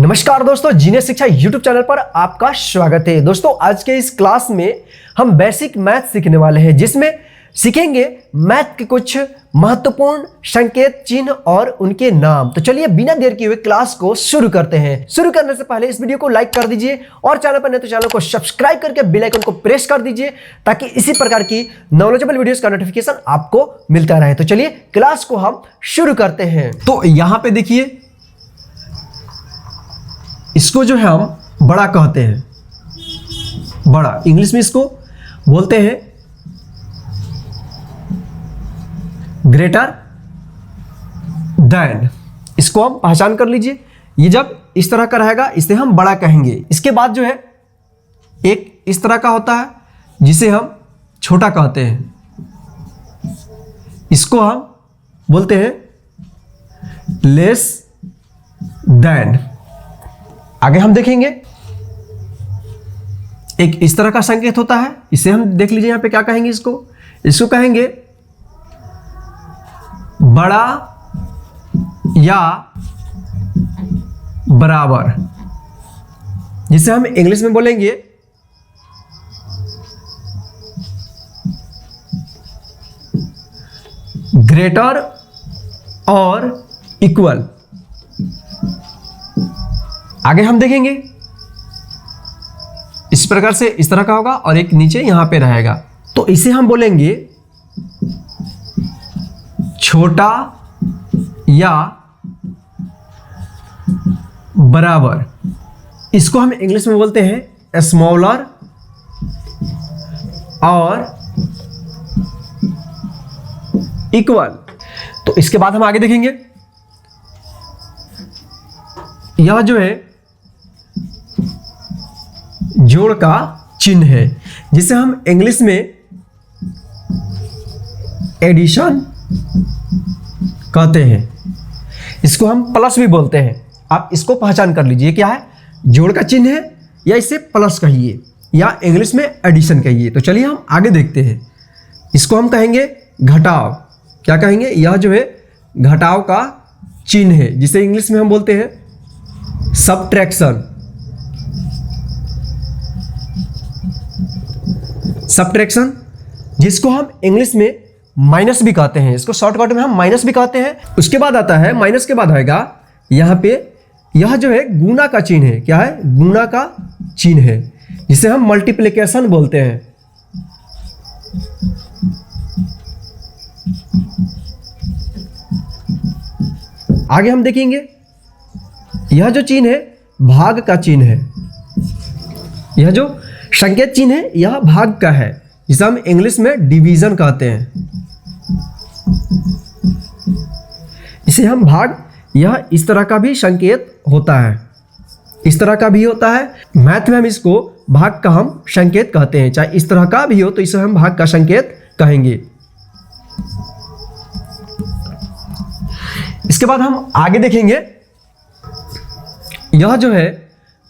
नमस्कार दोस्तों, जीनियस शिक्षा यूट्यूब चैनल पर आपका स्वागत है। दोस्तों आज के इस क्लास में हम बेसिक मैथ सीखने वाले हैं, जिसमें सीखेंगे मैथ के कुछ महत्वपूर्ण संकेत, चिन्ह और उनके नाम। तो चलिए बिना देर किए हुए क्लास को शुरू करते हैं। शुरू करने से पहले इस वीडियो को लाइक कर दीजिए और चैनल पर नए तो चैनल को सब्सक्राइब करके बेल आइकन को प्रेस कर दीजिए, ताकि इसी प्रकार की नॉलेजेबल वीडियोस का नोटिफिकेशन आपको मिलता रहे। तो चलिए क्लास को हम शुरू करते हैं। तो यहां पे देखिए, इसको जो है हम बड़ा कहते हैं, बड़ा इंग्लिश में इसको बोलते हैं ग्रेटर देन। इसको हम पहचान कर लीजिए। ये जब इस तरह का रहेगा इसे हम बड़ा कहेंगे। इसके बाद जो है एक इस तरह का होता है जिसे हम छोटा कहते हैं, इसको हम बोलते हैं लेस देन। आगे हम देखेंगे एक इस तरह का संकेत होता है, इसे हम देख लीजिए यहां पे क्या कहेंगे। इसको कहेंगे बड़ा या बराबर, जिसे हम इंग्लिश में बोलेंगे ग्रेटर और इक्वल। आगे हम देखेंगे इस प्रकार से इस तरह का होगा और एक नीचे यहां पे रहेगा, तो इसे हम बोलेंगे छोटा या बराबर। इसको हम इंग्लिश में बोलते हैं स्मॉलर और इक्वल। तो इसके बाद हम आगे देखेंगे, यह जो है जोड़ का चिन्ह है, जिसे हम इंग्लिश में एडिशन कहते हैं। इसको हम प्लस भी बोलते हैं। आप इसको पहचान कर लीजिए, क्या है, जोड़ का चिन्ह है या इसे प्लस कहिए या इंग्लिश में एडिशन कहिए। तो चलिए हम आगे देखते हैं। इसको हम कहेंगे घटाव। क्या कहेंगे, यह जो है घटाव का चिन्ह है, जिसे इंग्लिश में हम बोलते हैं सब्ट्रैक्शन। सब्ट्रैक्शन जिसको हम इंग्लिश में माइनस भी कहते हैं, इसको शॉर्टकट में हम माइनस भी कहते हैं। उसके बाद आता है, माइनस के बाद आएगा यहां पे यह जो है गुना का चिन्ह है। क्या है, गुना का चिन्ह है, जिसे हम मल्टीप्लिकेशन बोलते हैं। आगे हम देखेंगे यह जो चिन्ह है भाग का चिन्ह है। यह जो संकेत चिन्ह है यह भाग का है, जिसे हम इंग्लिश में डिवीजन कहते हैं। इसे हम भाग, यह इस तरह का भी संकेत होता है, इस तरह का भी होता है। मैथ में हम इसको भाग का हम संकेत कहते हैं, चाहे इस तरह का भी हो तो इसे हम भाग का संकेत कहेंगे। इसके बाद हम आगे देखेंगे, यह जो है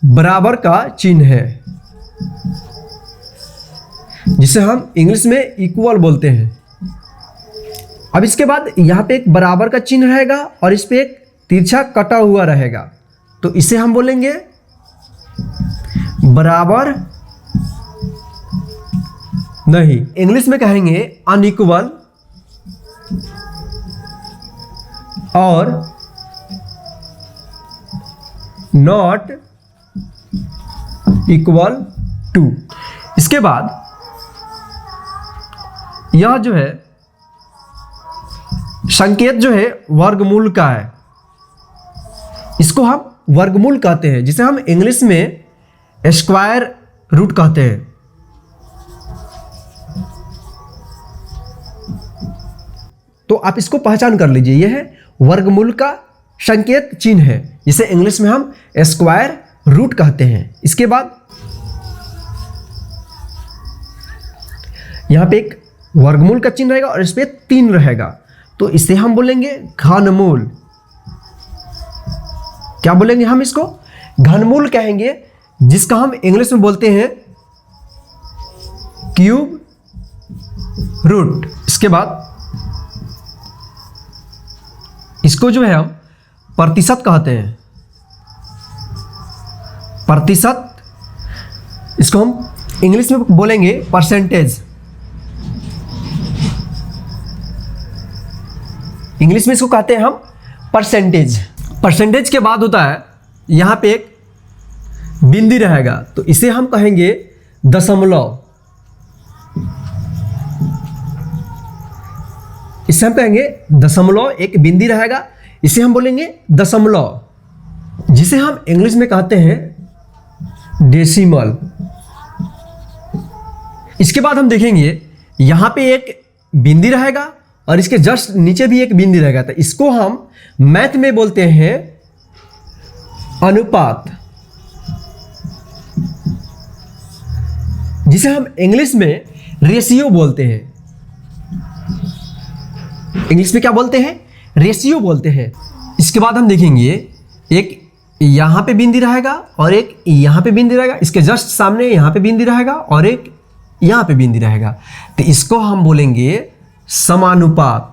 बराबर का चिन्ह है, जिसे हम इंग्लिश में इक्वल बोलते हैं। अब इसके बाद यहां पे एक बराबर का चिन्ह रहेगा और इस पे एक तिरछा कटा हुआ रहेगा, तो इसे हम बोलेंगे बराबर नहीं। इंग्लिश में कहेंगे अनइक्वल और नॉट इक्वल टू। इसके बाद यह जो है संकेत जो है वर्गमूल का है, इसको हम वर्गमूल कहते हैं, जिसे हम इंग्लिश में स्क्वायर रूट कहते हैं। तो आप इसको पहचान कर लीजिए, यह है वर्गमूल का संकेत चिन्ह है, जिसे इंग्लिश में हम स्क्वायर रूट कहते हैं। इसके बाद यहां पे एक वर्गमूल का चिन्ह रहेगा और इस पे 3 रहेगा, तो इसे हम बोलेंगे घनमूल। क्या बोलेंगे हम इसको, घनमूल कहेंगे, जिसका हम इंग्लिश में बोलते हैं क्यूब रूट। इसके बाद इसको जो है हम प्रतिशत कहते हैं। प्रतिशत, इसको हम इंग्लिश में बोलेंगे परसेंटेज। इंग्लिश में इसको कहते हैं हम परसेंटेज। परसेंटेज के बाद होता है यहाँ पे एक बिंदी रहेगा, तो इसे हम कहेंगे दशमलव। इसे हम कहेंगे दशमलव, एक बिंदी रहेगा, इसे हम बोलेंगे दशमलव, जिसे हम इंग्लिश में कहते हैं डेसिमल। इसके बाद हम देखेंगे यहाँ पे एक बिंदी रहेगा और इसके जस्ट नीचे भी एक बिंदी रहेगा, तो इसको हम मैथ में बोलते हैं अनुपात, जिसे हम इंग्लिश में रेशियो बोलते हैं। इंग्लिश में क्या बोलते हैं? रेशियो बोलते हैं। इसके बाद हम देखेंगे एक यहाँ पे बिंदी रहेगा और एक यहाँ पे बिंदी रहेगा, इसके जस्ट सामने यहाँ पे बिंदी रहेगा और एक यहाँ पे बिंदी रहेगा, तो इसको हम बोलेंगे समानुपात।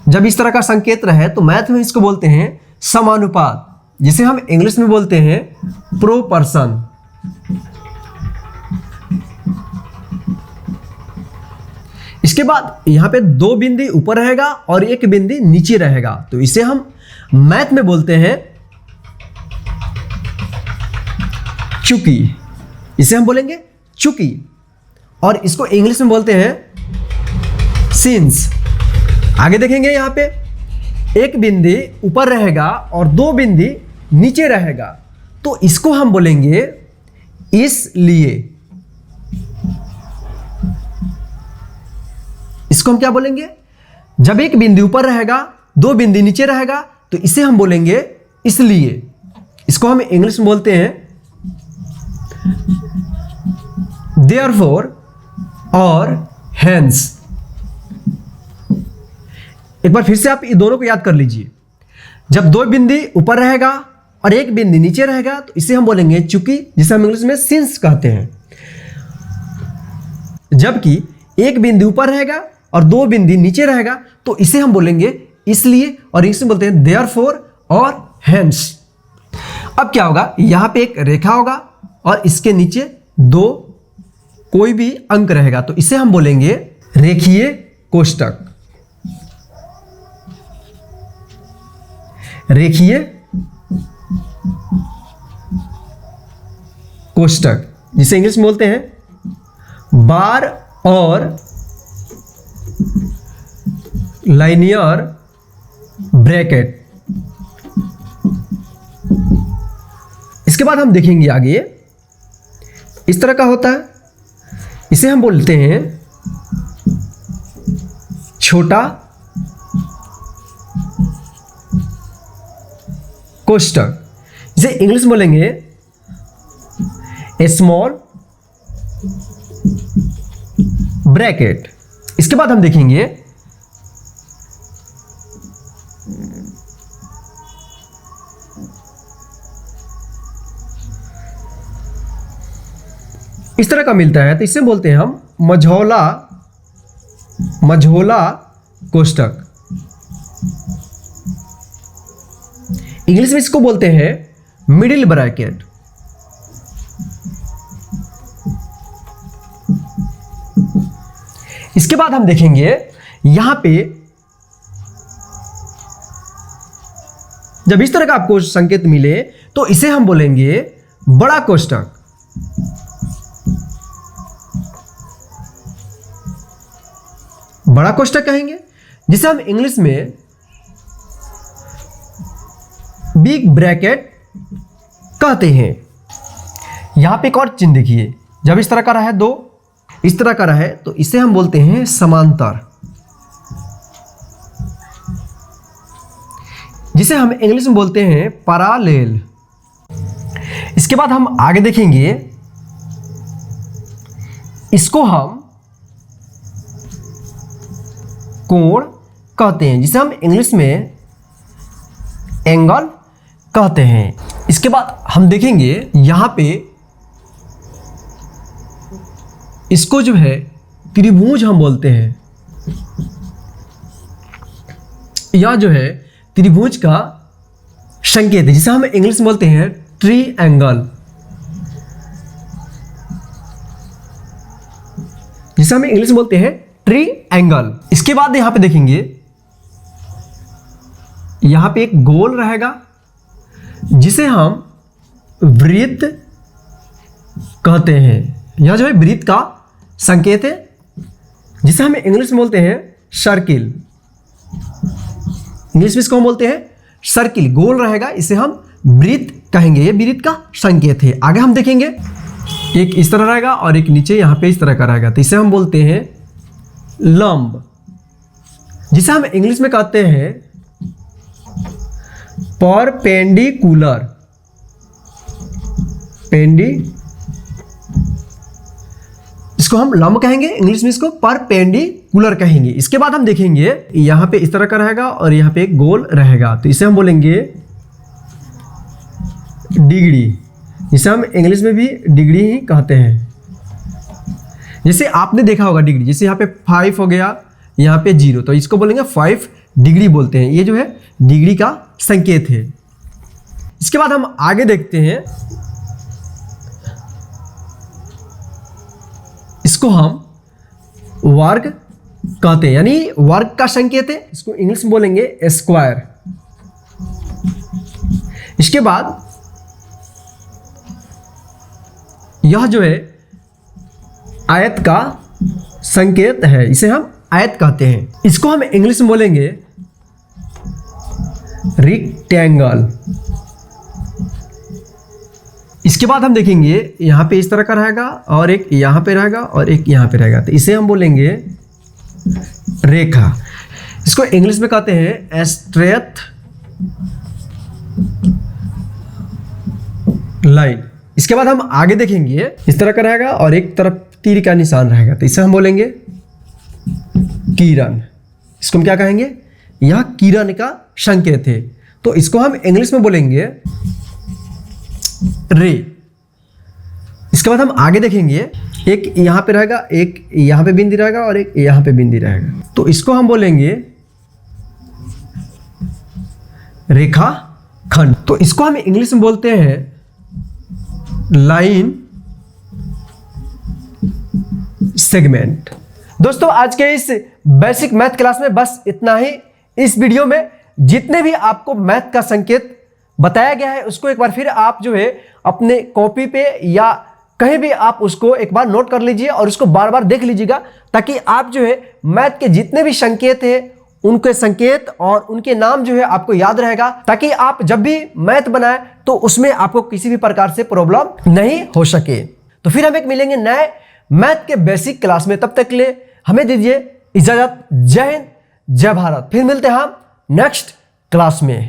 जब इस तरह का संकेत रहे तो मैथ में इसको बोलते हैं समानुपात, जिसे हम इंग्लिश में बोलते हैं प्रोपर्शन। इसके बाद यहाँ पे दो बिंदी ऊपर रहेगा और एक बिंदी नीचे रहेगा, तो इसे हम मैथ में बोलते हैं चुकी। इसे हम बोलेंगे चुकी, और इसको इंग्लिश में बोलते हैं सिंस। आगे देखेंगे यहाँ पे एक बिंदी ऊपर रहेगा और दो बिंदी नीचे रहेगा, तो इसको हम बोलेंगे इसलिए। इसको हम क्या बोलेंगे? जब एक बिंदी ऊपर रहेगा, दो बिंदी नीचे रहेगा, तो इसे हम बोलेंगे इसलिए। इसको हम इंग्लिश में बोलते हैं therefore और hence। एक बार फिर से आप ये दोनों को याद कर लीजिए। जब दो बिंदी ऊपर रहेगा और एक बिंदी नीचे रहेगा, तो इसे हम बोलेंगे चूंकि, जिसे हम इंग्लिश में सिंस कहते हैं। जबकि एक बिंदी ऊपर रहेगा और दो बिंदी नीचे रहेगा, तो इसे हम बोलेंगे इसलिए, और इंग्लिश में बोलते हैं therefore और hence। अब क्या होगा? यहां पे एक रेखा होगा और इसके नीचे दो कोई भी अंक रहेगा, तो इसे हम बोलेंगे रेखीय कोष्टक। रेखीय कोष्टक, जिसे इंग्लिश में बोलते हैं बार और लाइनियर ब्रैकेट। इसके बाद हम देखेंगे आगे इस तरह का होता है, इसे हम बोलते हैं छोटा कोष्टक, जिसे इंग्लिश में बोलेंगे स्मॉल ब्रैकेट। इसके बाद हम देखेंगे इस तरह का मिलता है, तो इसे बोलते हैं हम मझोला कोष्टक। इंग्लिश में इसको बोलते हैं मिडिल ब्रैकेट। इसके बाद हम देखेंगे यहां पे जब इस तरह का आपको संकेत मिले, तो इसे हम बोलेंगे बड़ा कोष्टक। बड़ा कोष्टक कहेंगे, जिसे हम इंग्लिश में बिग ब्रैकेट कहते हैं। यहां पे एक और चिन्ह देखिए, जब इस तरह का रहा है दो, इस तरह का रहा है, तो इसे हम बोलते हैं समांतर, जिसे हम इंग्लिश में बोलते हैं पैरेलल। इसके बाद हम आगे देखेंगे, इसको हम कोण कहते हैं, जिसे हम इंग्लिश में एंगल कहते हैं। इसके बाद हम देखेंगे यहां पे इसको जो है त्रिभुज हम बोलते हैं। यह जो है त्रिभुज का संकेत है जिसे हम इंग्लिश में बोलते हैं ट्री एंगल, जिसे हम इंग्लिश में बोलते हैं ट्री एंगल। इसके बाद यहां पे देखेंगे, यहां पे एक गोल रहेगा जिसे हम वृत्त कहते हैं। यह जो है वृत्त का संकेत है जिसे हम इंग्लिश में बोलते हैं सर्किल। इंग्लिश में इसको हम बोलते हैं सर्किल, गोल रहेगा, इसे हम वृत्त कहेंगे। ये वृत्त का संकेत है। आगे हम देखेंगे, एक इस तरह रहेगा और एक नीचे यहां पे इस तरह का रहेगा, तो इसे हम बोलते हैं लंब, जिसे हम इंग्लिश में कहते हैं परपेंडिकुलर। इसको हम लंब कहेंगे, इंग्लिश में इसको परपेंडिकुलर कहेंगे। इसके बाद हम देखेंगे, यहां पे इस तरह का रहेगा और यहां पे एक गोल रहेगा, तो इसे हम बोलेंगे डिग्री, जिसे हम इंग्लिश में भी डिग्री ही कहते हैं। जैसे आपने देखा होगा डिग्री, जैसे यहाँ पे 5 हो गया, यहाँ पे 0, तो इसको बोलेंगे 5 डिग्री बोलते हैं। ये जो है डिग्री का संकेत है। इसके बाद हम आगे देखते हैं, इसको हम वर्ग कहते हैं, यानी वर्ग का संकेत है। इसको इंग्लिश में बोलेंगे स्क्वायर। इसके बाद यह जो है आयत का संकेत है, इसे हम आयत कहते हैं। इसको हम इंग्लिश में बोलेंगे रेक्टेंगल। इसके बाद हम देखेंगे, यहां पे इस तरह का रहेगा और एक यहां पे रहेगा और एक यहां पे रहेगा, तो इसे हम बोलेंगे रेखा। इसको इंग्लिश में कहते हैं स्ट्रेट लाइन। इसके बाद हम आगे देखेंगे, इस तरह का रहेगा और एक तरफ तीर का निशान रहेगा, तो इसे हम बोलेंगे किरण। इसको हम क्या कहेंगे, यह किरण का संकेत है, तो इसको हम इंग्लिश में बोलेंगे रे। इसके बाद हम आगे देखेंगे, एक यहां पे रहेगा, एक यहां पे बिंदी रहेगा और एक यहां पे बिंदी रहेगा, तो इसको हम बोलेंगे रेखा खंड। तो इसको हम इंग्लिश में बोलते हैं लाइन सेगमेंट। दोस्तों आज के इस बेसिक मैथ क्लास में बस इतना ही। इस वीडियो में जितने भी आपको मैथ का संकेत बताया गया है उसको एक बार फिर आप जो है अपने कॉपी पे या कहीं भी आप उसको एक बार नोट कर लीजिए और उसको बार बार देख लीजिएगा, ताकि आप जो है मैथ के जितने भी संकेत हैं उनके संकेत और उनके नाम जो है आपको याद रहेगा, ताकि आप जब भी मैथ बनाए तो उसमें आपको किसी भी प्रकार से प्रॉब्लम नहीं हो सके। तो फिर हम एक मिलेंगे नए मैथ के बेसिक क्लास में, तब तक के लिए हमें दीजिए इजाजत। जय हिंद, जय भारत। फिर मिलते हैं हम नेक्स्ट क्लास में।